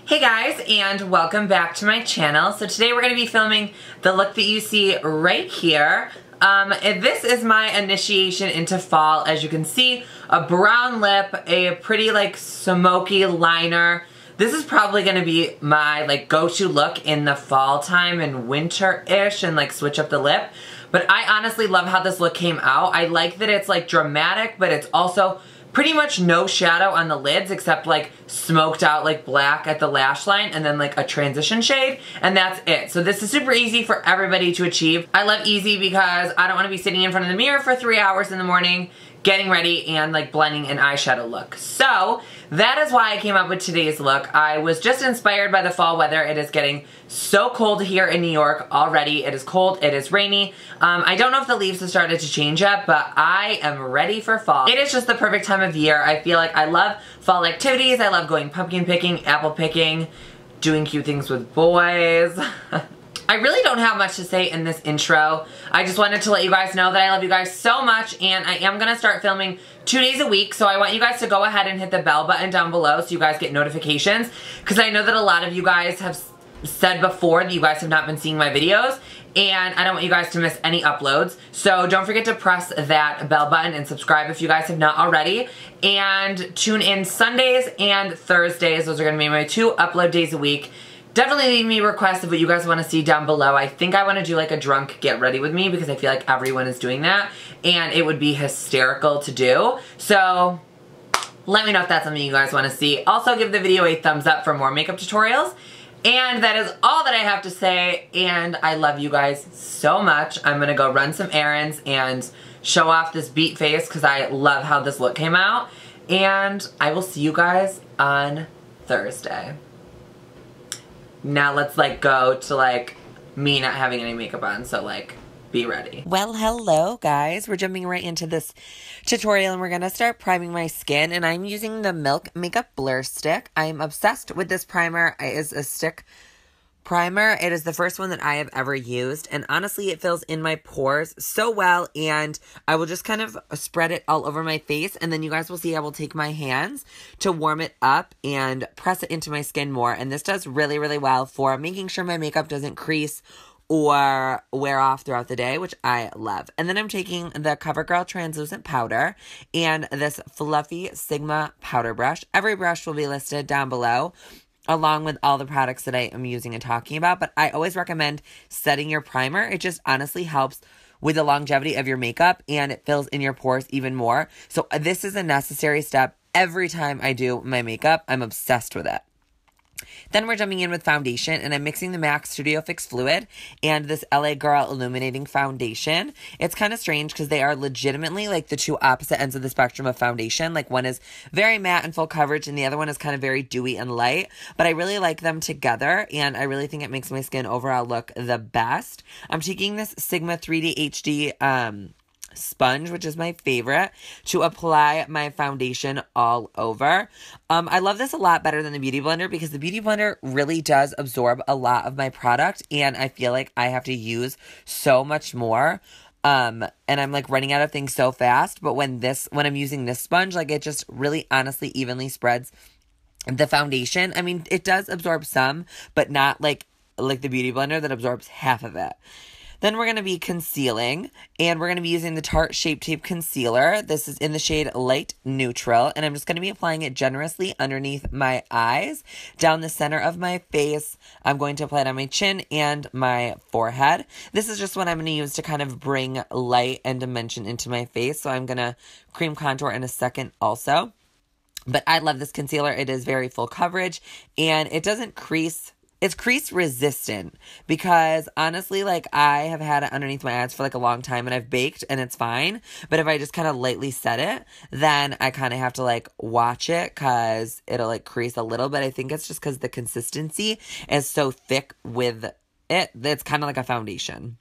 Hey guys, and welcome back to my channel. So today we're going to be filming the look that you see right here. This is my initiation into fall. As you can see, a brown lip, a pretty like smoky liner. This is probably going to be my like go-to look in the fall time and winter-ish and like switch up the lip. But I honestly love how this look came out. I like that it's like dramatic, but it's also pretty much no shadow on the lids except like smoked out like black at the lash line and then like a transition shade, and that's it. So this is super easy for everybody to achieve. I love easy because I don't want to be sitting in front of the mirror for 3 hours in the morning getting ready and like blending an eyeshadow look. So that is why I came up with today's look. I was just inspired by the fall weather. It is getting so cold here in New York already. It is cold, it is rainy. I don't know if the leaves have started to change yet, but I am ready for fall. It is just the perfect time of year. I feel like I love fall activities. I love going pumpkin picking, apple picking, doing cute things with boys. I really don't have much to say in this intro. I just wanted to let you guys know that I love you guys so much, and I am going to start filming 2 days a week, so I want you guys to go ahead and hit the bell button down below so you guys get notifications, because I know that a lot of you guys have said before that you guys have not been seeing my videos, and I don't want you guys to miss any uploads. So don't forget to press that bell button and subscribe if you guys have not already, and tune in Sundays and Thursdays. Those are going to be my 2 upload days a week. Definitely leave me requests of what you guys want to see down below. I think I want to do like a drunk get ready with me because I feel like everyone is doing that and it would be hysterical to do. So let me know if that's something you guys want to see. Also give the video a thumbs up for more makeup tutorials. And that is all that I have to say, and I love you guys so much. I'm going to go run some errands and show off this beat face because I love how this look came out. And I will see you guys on Thursday. Now let's like go to like me not having any makeup on, so like be ready. Well, hello guys. We're jumping right into this tutorial and we're gonna start priming my skin, and I'm using the Milk Makeup Blur Stick. I'm obsessed with this primer. It is a stick primer. It is the first one that I have ever used, and honestly it fills in my pores so well, and I will just kind of spread it all over my face, and then you guys will see I will take my hands to warm it up and press it into my skin more, and this does really, really well for making sure my makeup doesn't crease or wear off throughout the day, which I love. And then I'm taking the Covergirl Translucent powder and this fluffy Sigma powder brush. Every brush will be listed down below, along with all the products that I am using and talking about. But I always recommend setting your primer. It just honestly helps with the longevity of your makeup, and it fills in your pores even more. So this is a necessary step every time I do my makeup. I'm obsessed with it. Then we're jumping in with foundation, and I'm mixing the MAC Studio Fix Fluid and this LA Girl Illuminating Foundation. It's kind of strange because they are legitimately like the two opposite ends of the spectrum of foundation. Like one is very matte and full coverage, and the other one is kind of very dewy and light. But I really like them together, and I really think it makes my skin overall look the best. I'm taking this Sigma 3D HD sponge, which is my favorite, to apply my foundation all over. I love this a lot better than the Beauty Blender because the Beauty Blender really does absorb a lot of my product, and I feel like I have to use so much more. And I'm like running out of things so fast, but when I'm using this sponge, like it just really honestly evenly spreads the foundation. I mean, it does absorb some, but not like the Beauty Blender that absorbs half of it. Then we're going to be concealing, and we're going to be using the Tarte Shape Tape Concealer. This is in the shade Light Neutral, and I'm just going to be applying it generously underneath my eyes, down the center of my face. I'm going to apply it on my chin and my forehead. This is just what I'm going to use to kind of bring light and dimension into my face, so I'm going to cream contour in a second also. But I love this concealer. It is very full coverage, and it doesn't crease. It's crease resistant because honestly, like I have had it underneath my eyes for like a long time and I've baked and it's fine. But if I just kind of lightly set it, then I kind of have to like watch it because it'll like crease a little bit. I think it's just because the consistency is so thick with it. It's kind of like a foundation.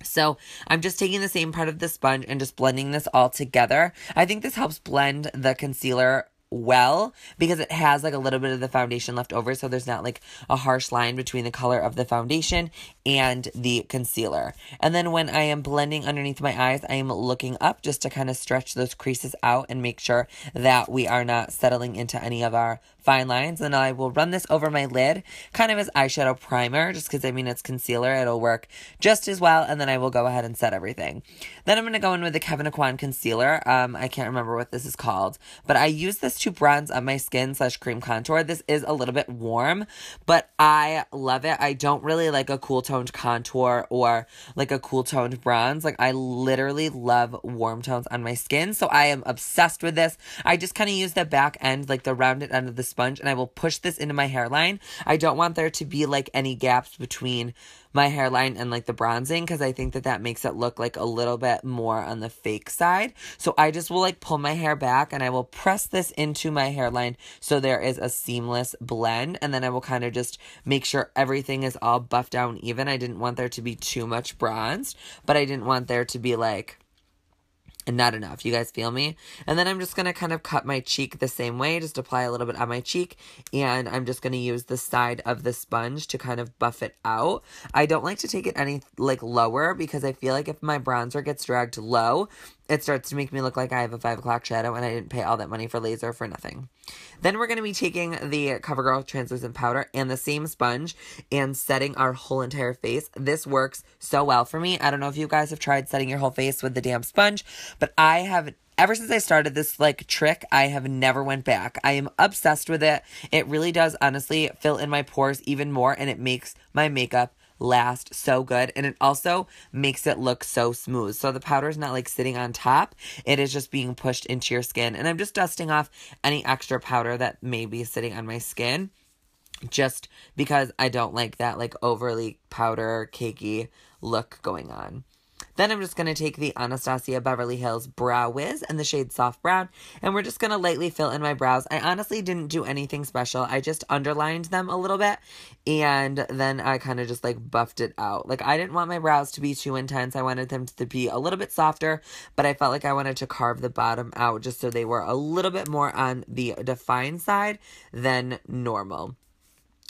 So I'm just taking the same part of the sponge and just blending this all together. I think this helps blend the concealer well because it has like a little bit of the foundation left over, so there's not like a harsh line between the color of the foundation and the concealer. And then when I am blending underneath my eyes, I am looking up just to kind of stretch those creases out and make sure that we are not settling into any of our fine lines. And I will run this over my lid kind of as eyeshadow primer, just because I mean it's concealer, it'll work just as well. And then I will go ahead and set everything. Then I'm going to go in with the Kevyn Accuion concealer. I can't remember what this is called, but I use this to bronze up my skin / cream contour. This is a little bit warm, but I love it. I don't really like a cool toned contour or like a cool toned bronze. Like I literally love warm tones on my skin, so I am obsessed with this. I just kind of use the back end, like the rounded end of the sponge, and I will push this into my hairline. I don't want there to be like any gaps between my hairline and like the bronzing, because I think that that makes it look like a little bit more on the fake side. So I just will like pull my hair back and I will press this into my hairline so there is a seamless blend, and then I will kind of just make sure everything is all buffed down even. I didn't want there to be too much bronzed, but I didn't want there to be like not enough. You guys feel me? And then I'm just going to kind of cut my cheek the same way, just apply a little bit on my cheek, and I'm just going to use the side of the sponge to kind of buff it out. I don't like to take it any like lower, because I feel like if my bronzer gets dragged low, it starts to make me look like I have a 5 o'clock shadow and I didn't pay all that money for laser for nothing. Then we're going to be taking the Covergirl Translucent powder and the same sponge and setting our whole entire face. This works so well for me. I don't know if you guys have tried setting your whole face with the damn sponge, but I have, ever since I started this like trick, I have never went back. I am obsessed with it. It really does honestly fill in my pores even more, and it makes my makeup last so good, and it also makes it look so smooth. So the powder is not like sitting on top, it is just being pushed into your skin, and I'm just dusting off any extra powder that may be sitting on my skin, just because I don't like that like overly powder cakey look going on. Then I'm just going to take the Anastasia Beverly Hills Brow Wiz in the shade Soft Brown, and we're just going to lightly fill in my brows. I honestly didn't do anything special. I just underlined them a little bit, and then I kind of just like buffed it out. Like I didn't want my brows to be too intense. I wanted them to be a little bit softer, but I felt like I wanted to carve the bottom out just so they were a little bit more on the defined side than normal.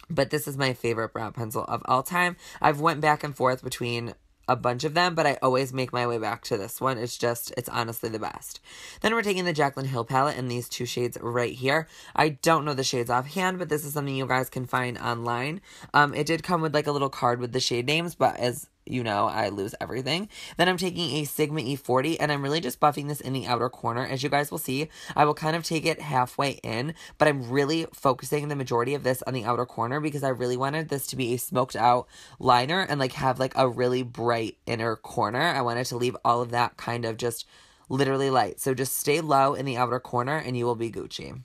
But this is my favorite brow pencil of all time. I've went back and forth between a bunch of them, but I always make my way back to this one. It's honestly the best. Then we're taking the Jaclyn Hill palette in these two shades right here. I don't know the shades offhand, but this is something you guys can find online. It did come with like a little card with the shade names, but as you know, I lose everything. Then I'm taking a Sigma E40, and I'm really just buffing this in the outer corner. As you guys will see, I will kind of take it halfway in, but I'm really focusing the majority of this on the outer corner because I really wanted this to be a smoked out liner and like have like a really bright inner corner. I wanted to leave all of that kind of just literally light. So just stay low in the outer corner and you will be Gucci.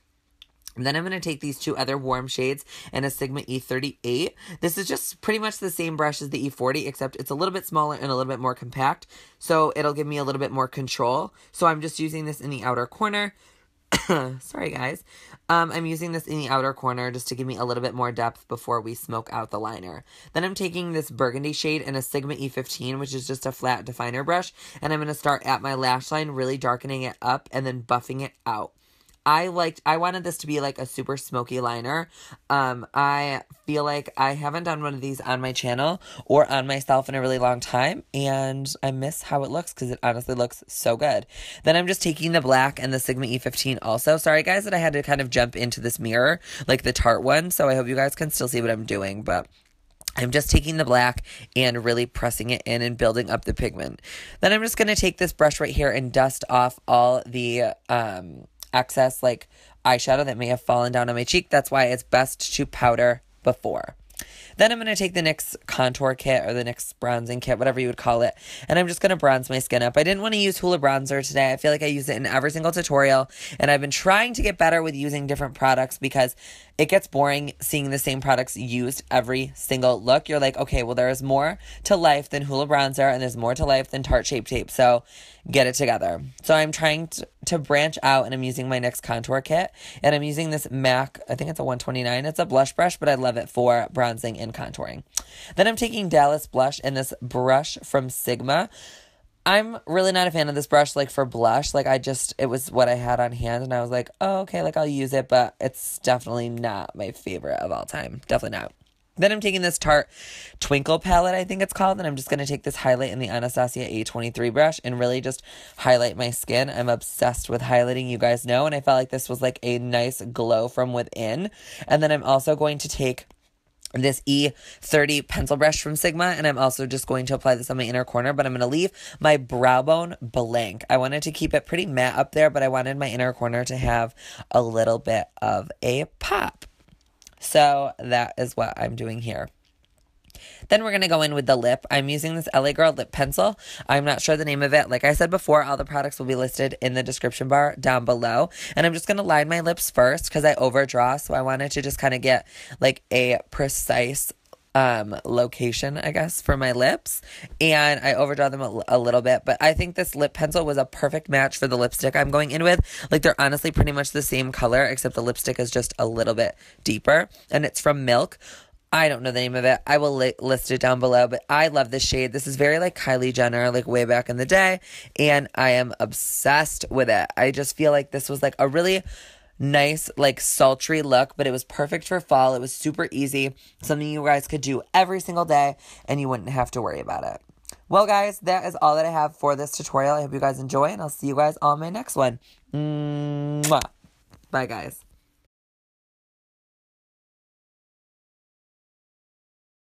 Then I'm going to take these two other warm shades and a Sigma E38. This is just pretty much the same brush as the E40, except it's a little bit smaller and a little bit more compact. So it'll give me a little bit more control. So I'm just using this in the outer corner. Sorry, guys. I'm using this in the outer corner just to give me a little bit more depth before we smoke out the liner. Then I'm taking this burgundy shade and a Sigma E15, which is just a flat definer brush. And I'm going to start at my lash line, really darkening it up and then buffing it out. I wanted this to be like a super smoky liner. I feel like I haven't done one of these on my channel or on myself in a really long time, and I miss how it looks because it honestly looks so good. Then I'm just taking the black and the Sigma E15 also. Sorry guys that I had to kind of jump into this mirror, like the Tarte one, so I hope you guys can still see what I'm doing, but I'm just taking the black and really pressing it in and building up the pigment. Then I'm just going to take this brush right here and dust off all the excess like eyeshadow that may have fallen down on my cheek. That's why it's best to powder before. Then I'm going to take the NYX Contour Kit or the NYX Bronzing Kit, whatever you would call it, and I'm just going to bronze my skin up. I didn't want to use Hoola Bronzer today. I feel like I use it in every single tutorial, and I've been trying to get better with using different products because it gets boring seeing the same products used every single look. You're like, okay, well, there is more to life than Hoola Bronzer, and there's more to life than Tarte Shape Tape, so get it together. So I'm trying to branch out, and I'm using my NYX Contour Kit, and I'm using this MAC, I think it's a 129. It's a blush brush, but I love it for bronzing and contouring. Then I'm taking Dallas Blush and this brush from Sigma. I'm really not a fan of this brush, like, for blush. Like, it was what I had on hand, and I was like, oh, okay, like, I'll use it, but it's definitely not my favorite of all time. Definitely not. Then I'm taking this Tarte Twinkle palette, I think it's called, and I'm just going to take this highlight in the Anastasia A23 brush and really just highlight my skin. I'm obsessed with highlighting, you guys know, and I felt like this was like a nice glow from within. And then I'm also going to take this E30 pencil brush from Sigma, and I'm also just going to apply this on my inner corner, but I'm going to leave my brow bone blank. I wanted to keep it pretty matte up there, but I wanted my inner corner to have a little bit of a pop. So that is what I'm doing here. Then we're going to go in with the lip. I'm using this LA Girl lip pencil. I'm not sure the name of it. Like I said before, all the products will be listed in the description bar down below. And I'm just going to line my lips first because I overdraw. So I wanted to just kind of get like a precise location, I guess, for my lips, and I overdraw them a little bit, but I think this lip pencil was a perfect match for the lipstick I'm going in with. Like, they're honestly pretty much the same color, except the lipstick is just a little bit deeper, and it's from Milk. I don't know the name of it. I will list it down below, but I love this shade. This is very like Kylie Jenner, like way back in the day, and I am obsessed with it. I just feel like this was like a really nice, like, sultry look, but it was perfect for fall. It was super easy, something you guys could do every single day, and you wouldn't have to worry about it. Well, guys, that is all that I have for this tutorial. I hope you guys enjoy, and I'll see you guys on my next one. Mwah. Bye, guys.